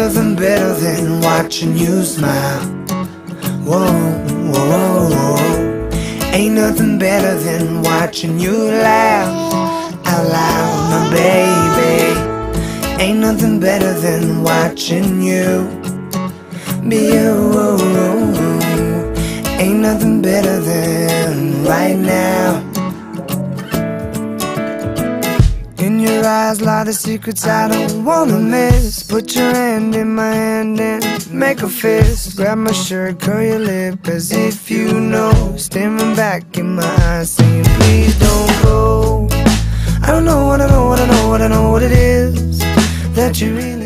nothing better than watching you smile. Whoa, whoa, whoa. Ain't nothing better than watching you laugh out loud, my baby. Ain't nothing better than watching you be you. Ain't nothing better than right now. In your eyes lie the secrets I don't wanna miss. Put your hand in my hand and make a fist. Grab my shirt, curl your lip as if you know. Staring back in my eyes saying please don't go. I don't know what I know, what I know, what I know what it is that you really